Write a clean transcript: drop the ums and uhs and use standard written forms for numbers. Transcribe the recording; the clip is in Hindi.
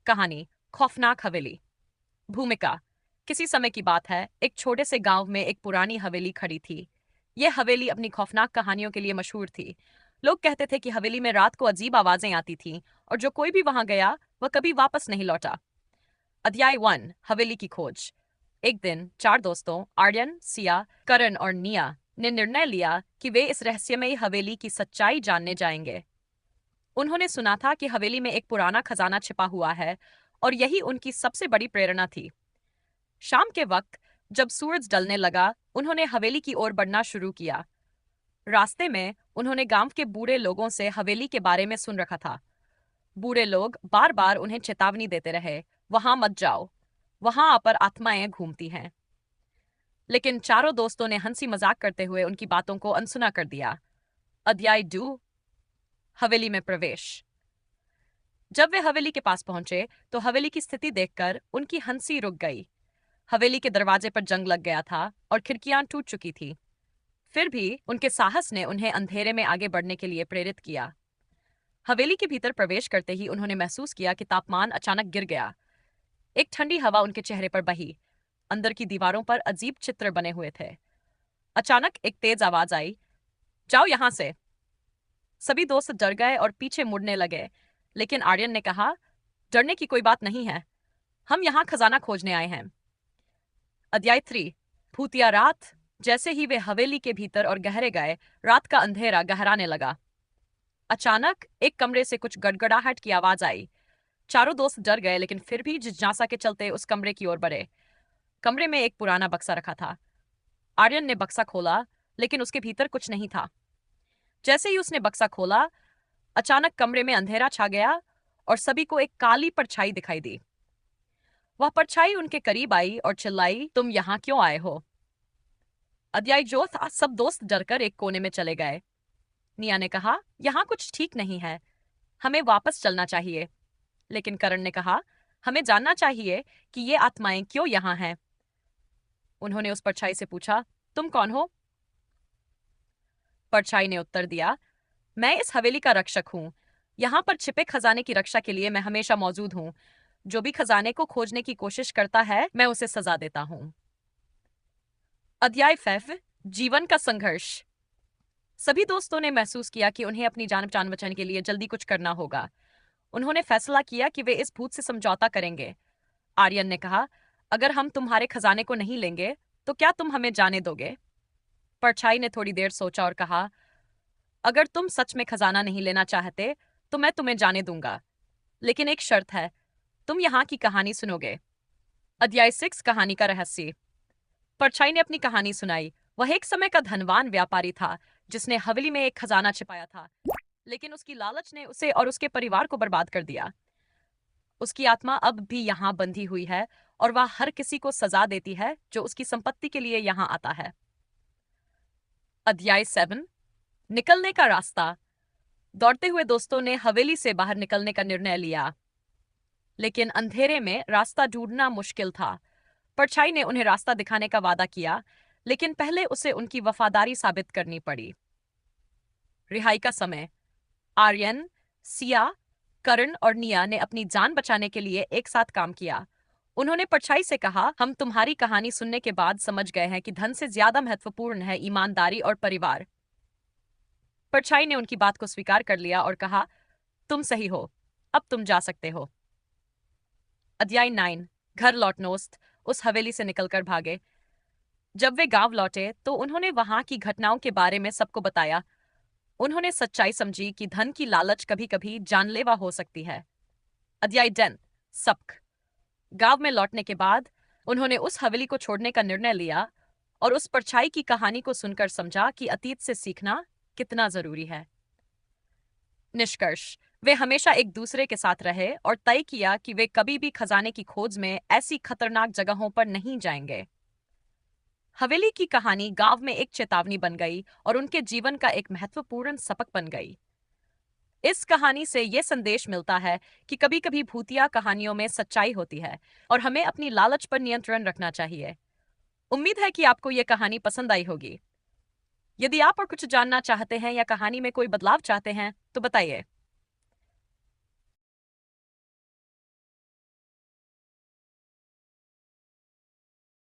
कहानी खौफनाक हवेली। भूमिका। किसी समय की बात है, एक छोटे से गांव में एक पुरानी हवेली खड़ी थी। यह हवेली अपनी खौफनाक कहानियों के लिए मशहूर थी। लोग कहते थे कि हवेली में रात को अजीब आवाजें आती थीं और जो कोई भी वहां गया वह कभी वापस नहीं लौटा। अध्याय 1। हवेली की खोज। एक दिन चार दोस्तों आर्यन, सिया, करण और निया ने निर्णय लिया कि वे इस रहस्यमयी हवेली की सच्चाई जानने जाएंगे। उन्होंने सुना था कि हवेली में एक पुराना खजाना छिपा हुआ है और यही उनकी सबसे बड़ी प्रेरणा थी। शाम के वक्त जब सूरज ढलने लगा, उन्होंने हवेली की ओर बढ़ना शुरू किया। रास्ते में उन्होंने गांव के बूढ़े लोगों से हवेली के बारे में सुन रखा था। बूढ़े लोग बार बार उन्हें चेतावनी देते रहे, वहां मत जाओ, वहां पर आत्माएं घूमती हैं। लेकिन चारों दोस्तों ने हंसी मजाक करते हुए उनकी बातों को अनसुना कर दिया। अध्याय 2। हवेली में प्रवेश। जब वे हवेली के पास पहुंचे तो हवेली की स्थिति देखकर उनकी हंसी रुक गई। हवेली के दरवाजे पर जंग लग गया था और खिड़कियां टूट चुकी थी। फिर भी उनके साहस ने उन्हें अंधेरे में आगे बढ़ने के लिए प्रेरित किया। हवेली के भीतर प्रवेश करते ही उन्होंने महसूस किया कि तापमान अचानक गिर गया। एक ठंडी हवा उनके चेहरे पर बही। अंदर की दीवारों पर अजीब चित्र बने हुए थे। अचानक एक तेज आवाज आई, जाओ यहां से। सभी दोस्त डर गए और पीछे मुड़ने लगे, लेकिन आर्यन ने कहा, डरने की कोई बात नहीं है, हम यहाँ खजाना खोजने आए हैं। अध्याय 3। भूतिया रात। जैसे ही वे हवेली के भीतर और गहरे गए, रात का अंधेरा गहराने लगा। अचानक एक कमरे से कुछ गड़गड़ाहट की आवाज आई। चारों दोस्त डर गए, लेकिन फिर भी जिज्ञासा के चलते उस कमरे की ओर बढ़े। कमरे में एक पुराना बक्सा रखा था। आर्यन ने बक्सा खोला, लेकिन उसके भीतर कुछ नहीं था। जैसे ही उसने बक्सा खोला, अचानक कमरे में अंधेरा छा गया और सभी को एक काली परछाई दिखाई दी। वह परछाई उनके करीब आई और चिल्लाई, तुम यहाँ क्यों आए हो? अध्याय जो था, सब दोस्त डरकर एक कोने में चले गए। निया ने कहा, यहाँ कुछ ठीक नहीं है, हमें वापस चलना चाहिए। लेकिन करण ने कहा, हमें जानना चाहिए कि ये आत्माएं क्यों यहाँ हैं। उन्होंने उस परछाई से पूछा, तुम कौन हो? परछाई ने उत्तर दिया, मैं इस हवेली का रक्षक हूँ। यहाँ पर छिपे खजाने की रक्षा के लिए मैं हमेशा मौजूद हूँ। जो भी खजाने को खोजने की कोशिश करता है, मैं उसे सजा देता हूँ। अध्याय 5। जीवन का संघर्ष। सभी दोस्तों ने महसूस किया कि उन्हें अपनी जान बचाने के लिए जल्दी कुछ करना होगा। उन्होंने फैसला किया कि वे इस भूत से समझौता करेंगे। आर्यन ने कहा, अगर हम तुम्हारे खजाने को नहीं लेंगे तो क्या तुम हमें जाने दोगे? परछाई ने थोड़ी देर सोचा और कहा, अगर तुम सच में खजाना नहीं लेना चाहते तो मैं तुम्हें जाने दूंगा, लेकिन एक शर्त है, तुम यहाँ की कहानी सुनोगे। अध्याय 6। कहानी का रहस्य। परछाई ने अपनी कहानी सुनाई। वह एक समय का धनवान व्यापारी था जिसने हवेली में एक खजाना छिपाया था, लेकिन उसकी लालच ने उसे और उसके परिवार को बर्बाद कर दिया। उसकी आत्मा अब भी यहाँ बंधी हुई है और वह हर किसी को सजा देती है जो उसकी संपत्ति के लिए यहाँ आता है। अध्याय 7। निकलने का रास्ता। दौड़ते हुए दोस्तों ने हवेली से बाहर निकलने का निर्णय लिया, लेकिन अंधेरे में रास्ता ढूंढना मुश्किल था। परछाई ने उन्हें रास्ता दिखाने का वादा किया, लेकिन पहले उसे उनकी वफादारी साबित करनी पड़ी। रिहाई का समय। आर्यन, सिया, करण और निया ने अपनी जान बचाने के लिए एक साथ काम किया। उन्होंने परछाई से कहा, हम तुम्हारी कहानी सुनने के बाद समझ गए हैं कि धन से ज्यादा महत्वपूर्ण है ईमानदारी और परिवार। परछाई ने उनकी बात को स्वीकार कर लिया और कहा, तुम सही हो, अब तुम जा सकते हो। अध्याय 9। घर लौटनोस्त। उस हवेली से निकलकर भागे। जब वे गांव लौटे तो उन्होंने वहां की घटनाओं के बारे में सबको बताया। उन्होंने सच्चाई समझी कि धन की लालच कभी कभी जानलेवा हो सकती है। अध्याय 10। सबक। गांव में लौटने के बाद उन्होंने उस हवेली को छोड़ने का निर्णय लिया और उस परछाई की कहानी को सुनकर समझा कि अतीत से सीखना कितना जरूरी है। निष्कर्ष। वे हमेशा एक दूसरे के साथ रहे और तय किया कि वे कभी भी खजाने की खोज में ऐसी खतरनाक जगहों पर नहीं जाएंगे। हवेली की कहानी गांव में एक चेतावनी बन गई और उनके जीवन का एक महत्वपूर्ण सबक बन गई। इस कहानी से यह संदेश मिलता है कि कभी कभी भूतिया कहानियों में सच्चाई होती है और हमें अपनी लालच पर नियंत्रण रखना चाहिए। उम्मीद है कि आपको यह कहानी पसंद आई होगी। यदि आप और कुछ जानना चाहते हैं या कहानी में कोई बदलाव चाहते हैं तो बताइए।